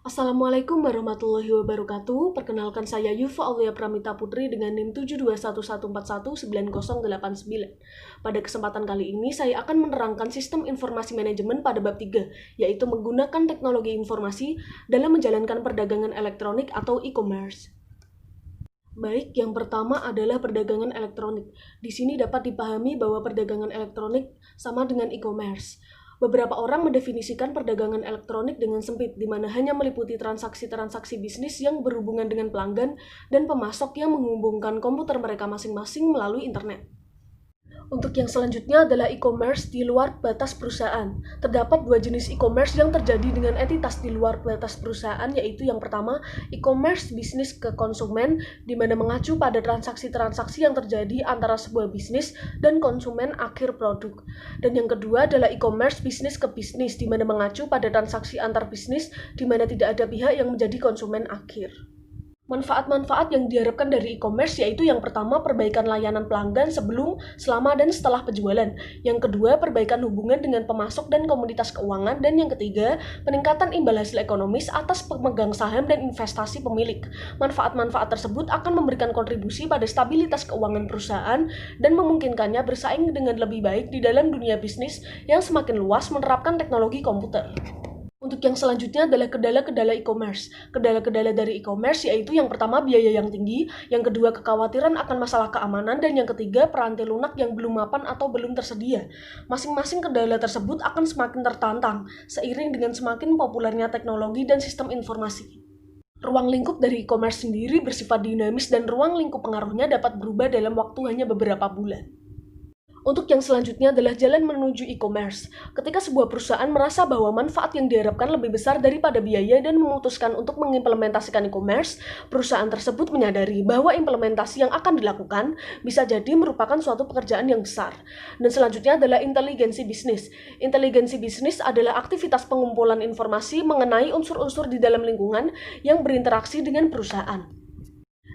Assalamualaikum warahmatullahi wabarakatuh. Perkenalkan saya Yufa Aulia Pramita Putri dengan NIM 72114199089. Pada kesempatan kali ini saya akan menerangkan sistem informasi manajemen pada bab 3, yaitu menggunakan teknologi informasi dalam menjalankan perdagangan elektronik atau e-commerce. Baik, yang pertama adalah perdagangan elektronik. Di sini dapat dipahami bahwa perdagangan elektronik sama dengan e-commerce. Beberapa orang mendefinisikan perdagangan elektronik dengan sempit, di mana hanya meliputi transaksi-transaksi bisnis yang berhubungan dengan pelanggan dan pemasok yang menghubungkan komputer mereka masing-masing melalui internet. Untuk yang selanjutnya adalah e-commerce di luar batas perusahaan. Terdapat dua jenis e-commerce yang terjadi dengan entitas di luar batas perusahaan, yaitu yang pertama, e-commerce bisnis ke konsumen, di mana mengacu pada transaksi-transaksi yang terjadi antara sebuah bisnis dan konsumen akhir produk. Dan yang kedua adalah e-commerce bisnis ke bisnis, di mana mengacu pada transaksi antar bisnis, di mana tidak ada pihak yang menjadi konsumen akhir. Manfaat-manfaat yang diharapkan dari e-commerce yaitu yang pertama, perbaikan layanan pelanggan sebelum, selama, dan setelah penjualan. Yang kedua, perbaikan hubungan dengan pemasok dan komunitas keuangan. Dan yang ketiga, peningkatan imbal hasil ekonomis atas pemegang saham dan investasi pemilik. Manfaat-manfaat tersebut akan memberikan kontribusi pada stabilitas keuangan perusahaan dan memungkinkannya bersaing dengan lebih baik di dalam dunia bisnis yang semakin luas menerapkan teknologi komputer. Untuk yang selanjutnya adalah kendala-kendala e-commerce. Kendala-kendala dari e-commerce yaitu yang pertama, biaya yang tinggi, yang kedua, kekhawatiran akan masalah keamanan, dan yang ketiga, perantai lunak yang belum mapan atau belum tersedia. Masing-masing kendala tersebut akan semakin tertantang seiring dengan semakin populernya teknologi dan sistem informasi. Ruang lingkup dari e-commerce sendiri bersifat dinamis dan ruang lingkup pengaruhnya dapat berubah dalam waktu hanya beberapa bulan. Untuk yang selanjutnya adalah jalan menuju e-commerce. Ketika sebuah perusahaan merasa bahwa manfaat yang diharapkan lebih besar daripada biaya dan memutuskan untuk mengimplementasikan e-commerce, perusahaan tersebut menyadari bahwa implementasi yang akan dilakukan bisa jadi merupakan suatu pekerjaan yang besar. Dan selanjutnya adalah inteligensi bisnis. Inteligensi bisnis adalah aktivitas pengumpulan informasi mengenai unsur-unsur di dalam lingkungan yang berinteraksi dengan perusahaan.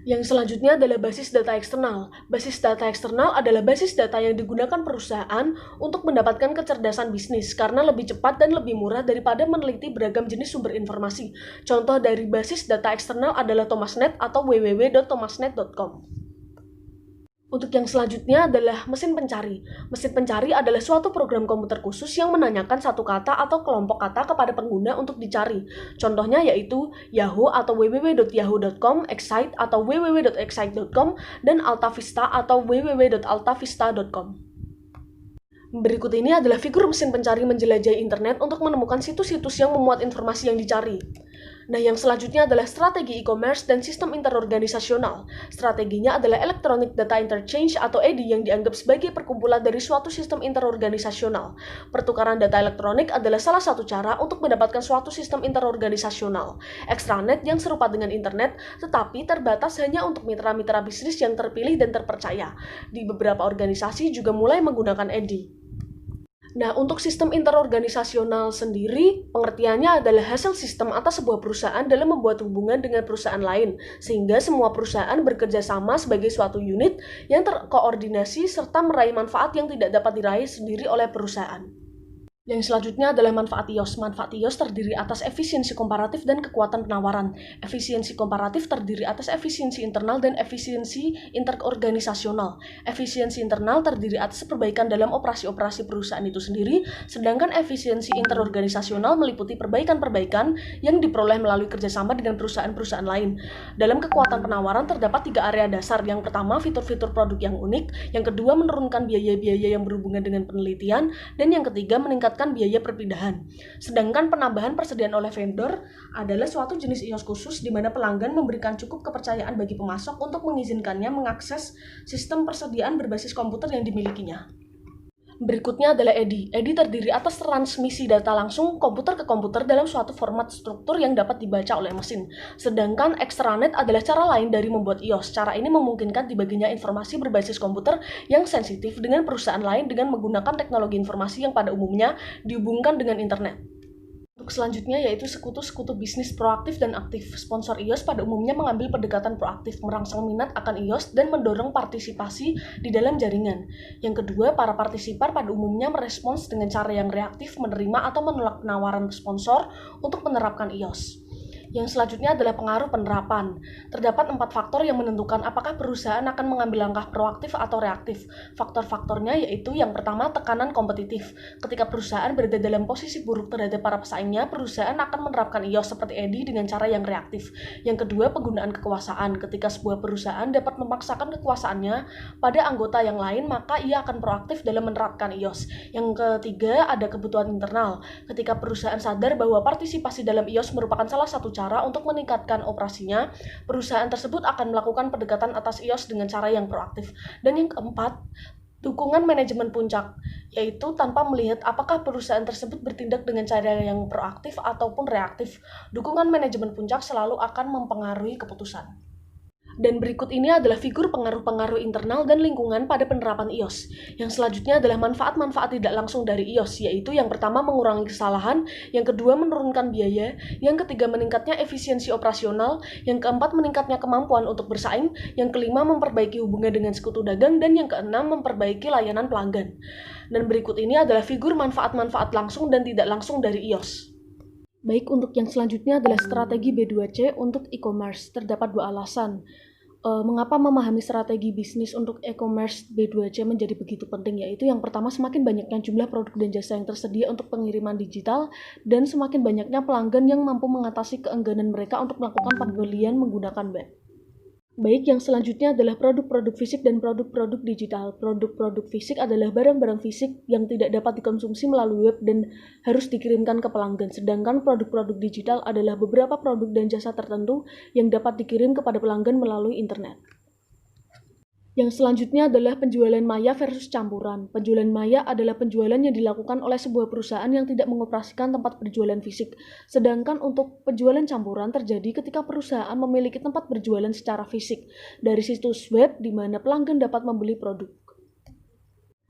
Yang selanjutnya adalah basis data eksternal. Basis data eksternal adalah basis data yang digunakan perusahaan untuk mendapatkan kecerdasan bisnis karena lebih cepat dan lebih murah daripada meneliti beragam jenis sumber informasi. Contoh dari basis data eksternal adalah Thomasnet atau www.thomasnet.com. Untuk yang selanjutnya adalah mesin pencari. Mesin pencari adalah suatu program komputer khusus yang menanyakan satu kata atau kelompok kata kepada pengguna untuk dicari. Contohnya yaitu Yahoo atau www.yahoo.com, Excite atau www.excite.com, dan AltaVista atau www.altavista.com. Berikut ini adalah figur mesin pencari menjelajahi internet untuk menemukan situs-situs yang memuat informasi yang dicari. Nah, yang selanjutnya adalah strategi e-commerce dan sistem interorganisasional. Strateginya adalah Electronic Data Interchange atau EDI yang dianggap sebagai perkumpulan dari suatu sistem interorganisasional. Pertukaran data elektronik adalah salah satu cara untuk mendapatkan suatu sistem interorganisasional. Extranet yang serupa dengan internet, tetapi terbatas hanya untuk mitra-mitra bisnis yang terpilih dan terpercaya. Di beberapa organisasi juga mulai menggunakan EDI. Nah, untuk sistem interorganisasional sendiri, pengertiannya adalah hasil sistem atas sebuah perusahaan dalam membuat hubungan dengan perusahaan lain, sehingga semua perusahaan bekerja sama sebagai suatu unit yang terkoordinasi serta meraih manfaat yang tidak dapat diraih sendiri oleh perusahaan. Yang selanjutnya adalah manfaat iOS. Manfaat iOS terdiri atas efisiensi komparatif dan kekuatan penawaran. Efisiensi komparatif terdiri atas efisiensi internal dan efisiensi interorganisasional. Efisiensi internal terdiri atas perbaikan dalam operasi-operasi perusahaan itu sendiri, sedangkan efisiensi interorganisasional meliputi perbaikan-perbaikan yang diperoleh melalui kerjasama dengan perusahaan-perusahaan lain. Dalam kekuatan penawaran terdapat 3 area dasar. Yang pertama, fitur-fitur produk yang unik. Yang kedua, menurunkan biaya-biaya yang berhubungan dengan penelitian. Dan yang ketiga, meningkatkan biaya perpindahan. Sedangkan penambahan persediaan oleh vendor adalah suatu jenis iOS khusus di mana pelanggan memberikan cukup kepercayaan bagi pemasok untuk mengizinkannya mengakses sistem persediaan berbasis komputer yang dimilikinya. Berikutnya adalah EDI. EDI terdiri atas transmisi data langsung komputer ke komputer dalam suatu format struktur yang dapat dibaca oleh mesin. Sedangkan extranet adalah cara lain dari membuat iOS. Cara ini memungkinkan dibaginya informasi berbasis komputer yang sensitif dengan perusahaan lain dengan menggunakan teknologi informasi yang pada umumnya dihubungkan dengan internet. Untuk selanjutnya yaitu sekutu-sekutu bisnis proaktif dan aktif. Sponsor iOS pada umumnya mengambil pendekatan proaktif, merangsang minat akan iOS dan mendorong partisipasi di dalam jaringan. Yang kedua, para partisipan pada umumnya merespons dengan cara yang reaktif, menerima atau menolak penawaran sponsor untuk menerapkan iOS. Yang selanjutnya adalah pengaruh penerapan. Terdapat 4 faktor yang menentukan apakah perusahaan akan mengambil langkah proaktif atau reaktif. Faktor-faktornya yaitu yang pertama, tekanan kompetitif. Ketika perusahaan berada dalam posisi buruk terhadap para pesaingnya, perusahaan akan menerapkan iOS seperti Edi dengan cara yang reaktif. Yang kedua, penggunaan kekuasaan. Ketika sebuah perusahaan dapat memaksakan kekuasaannya pada anggota yang lain, maka ia akan proaktif dalam menerapkan iOS. Yang ketiga, ada kebutuhan internal. Ketika perusahaan sadar bahwa partisipasi dalam iOS merupakan salah satu cara untuk meningkatkan operasinya, perusahaan tersebut akan melakukan pendekatan atas iOS dengan cara yang proaktif. Dan yang keempat, dukungan manajemen puncak, yaitu tanpa melihat apakah perusahaan tersebut bertindak dengan cara yang proaktif ataupun reaktif. Dukungan manajemen puncak selalu akan mempengaruhi keputusan. Dan berikut ini adalah figur pengaruh-pengaruh internal dan lingkungan pada penerapan iOS. Yang selanjutnya adalah manfaat-manfaat tidak langsung dari iOS, yaitu yang pertama mengurangi kesalahan, yang kedua menurunkan biaya, yang ketiga meningkatnya efisiensi operasional, yang keempat meningkatnya kemampuan untuk bersaing, yang kelima memperbaiki hubungan dengan sekutu dagang, dan yang keenam memperbaiki layanan pelanggan. Dan berikut ini adalah figur manfaat-manfaat langsung dan tidak langsung dari iOS. Baik, untuk yang selanjutnya adalah strategi B2C untuk e-commerce. Terdapat 2 alasan. Mengapa memahami strategi bisnis untuk e-commerce B2C menjadi begitu penting, yaitu yang pertama, semakin banyaknya jumlah produk dan jasa yang tersedia untuk pengiriman digital, dan semakin banyaknya pelanggan yang mampu mengatasi keengganan mereka untuk melakukan pembelian menggunakan web. Baik, yang selanjutnya adalah produk-produk fisik dan produk-produk digital. Produk-produk fisik adalah barang-barang fisik yang tidak dapat dikonsumsi melalui web dan harus dikirimkan ke pelanggan. Sedangkan produk-produk digital adalah beberapa produk dan jasa tertentu yang dapat dikirim kepada pelanggan melalui internet. Yang selanjutnya adalah penjualan maya versus campuran. Penjualan maya adalah penjualan yang dilakukan oleh sebuah perusahaan yang tidak mengoperasikan tempat berjualan fisik. Sedangkan untuk penjualan campuran terjadi ketika perusahaan memiliki tempat berjualan secara fisik dari situs web di mana pelanggan dapat membeli produk.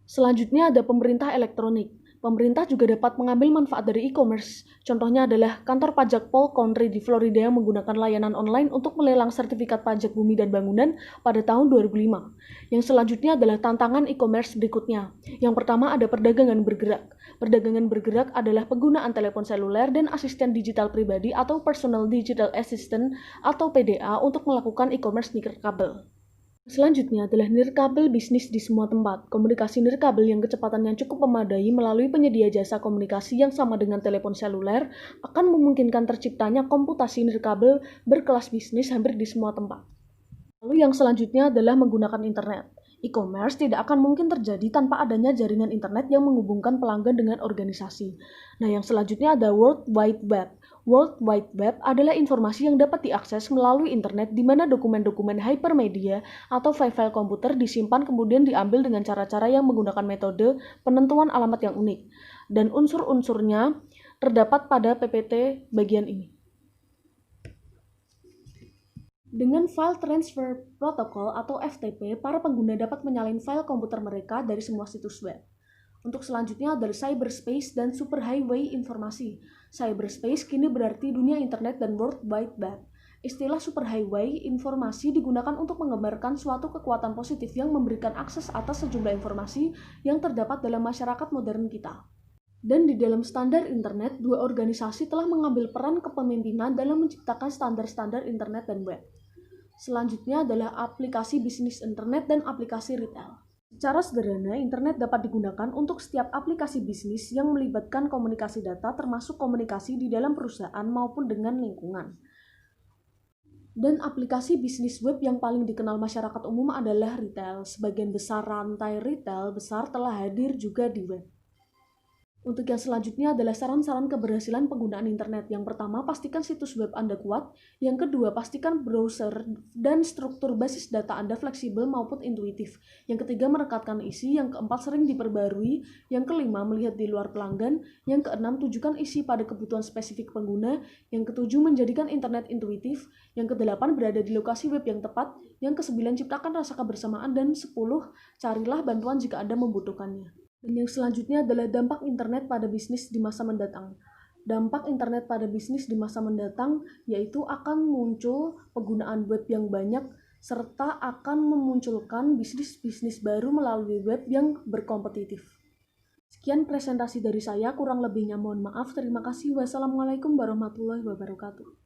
Selanjutnya ada pemerintah elektronik. Pemerintah juga dapat mengambil manfaat dari e-commerce. Contohnya adalah kantor pajak Polk County di Florida yang menggunakan layanan online untuk melelang sertifikat pajak bumi dan bangunan pada tahun 2005. Yang selanjutnya adalah tantangan e-commerce berikutnya. Yang pertama ada perdagangan bergerak. Perdagangan bergerak adalah penggunaan telepon seluler dan asisten digital pribadi atau personal digital assistant atau PDA untuk melakukan e-commerce nirkabel. Selanjutnya adalah nirkabel bisnis di semua tempat. Komunikasi nirkabel yang kecepatannya cukup memadai melalui penyedia jasa komunikasi yang sama dengan telepon seluler akan memungkinkan terciptanya komputasi nirkabel berkelas bisnis hampir di semua tempat. Lalu yang selanjutnya adalah menggunakan internet. E-commerce tidak akan mungkin terjadi tanpa adanya jaringan internet yang menghubungkan pelanggan dengan organisasi. Nah, yang selanjutnya ada World Wide Web. World Wide Web adalah informasi yang dapat diakses melalui internet di mana dokumen-dokumen hypermedia atau file-file komputer disimpan kemudian diambil dengan cara-cara yang menggunakan metode penentuan alamat yang unik. Dan unsur-unsurnya terdapat pada PPT bagian ini. Dengan File Transfer Protocol atau FTP, para pengguna dapat menyalin file komputer mereka dari semua situs web. Untuk selanjutnya adalah cyberspace dan superhighway informasi. Cyberspace kini berarti dunia internet dan World Wide Web. Istilah superhighway informasi digunakan untuk menggambarkan suatu kekuatan positif yang memberikan akses atas sejumlah informasi yang terdapat dalam masyarakat modern kita. Dan di dalam standar internet, 2 organisasi telah mengambil peran kepemimpinan dalam menciptakan standar-standar internet dan web. Selanjutnya adalah aplikasi bisnis internet dan aplikasi retail. Secara sederhana, internet dapat digunakan untuk setiap aplikasi bisnis yang melibatkan komunikasi data termasuk komunikasi di dalam perusahaan maupun dengan lingkungan. Dan aplikasi bisnis web yang paling dikenal masyarakat umum adalah retail. Sebagian besar rantai retail besar telah hadir juga di web. Untuk yang selanjutnya adalah saran-saran keberhasilan penggunaan internet. Yang pertama, pastikan situs web Anda kuat. Yang kedua, pastikan browser dan struktur basis data Anda fleksibel maupun intuitif. Yang ketiga, merekatkan isi. Yang keempat, sering diperbarui. Yang kelima, melihat di luar pelanggan. Yang keenam, tujukan isi pada kebutuhan spesifik pengguna. Yang ketujuh, menjadikan internet intuitif. Yang kedelapan, berada di lokasi web yang tepat. Yang kesembilan, ciptakan rasa kebersamaan. Dan 10, carilah bantuan jika Anda membutuhkannya. Dan yang selanjutnya adalah dampak internet pada bisnis di masa mendatang. Dampak internet pada bisnis di masa mendatang yaitu akan muncul penggunaan web yang banyak serta akan memunculkan bisnis-bisnis baru melalui web yang berkompetitif. Sekian presentasi dari saya, kurang lebihnya mohon maaf. Terima kasih. Wassalamualaikum warahmatullahi wabarakatuh.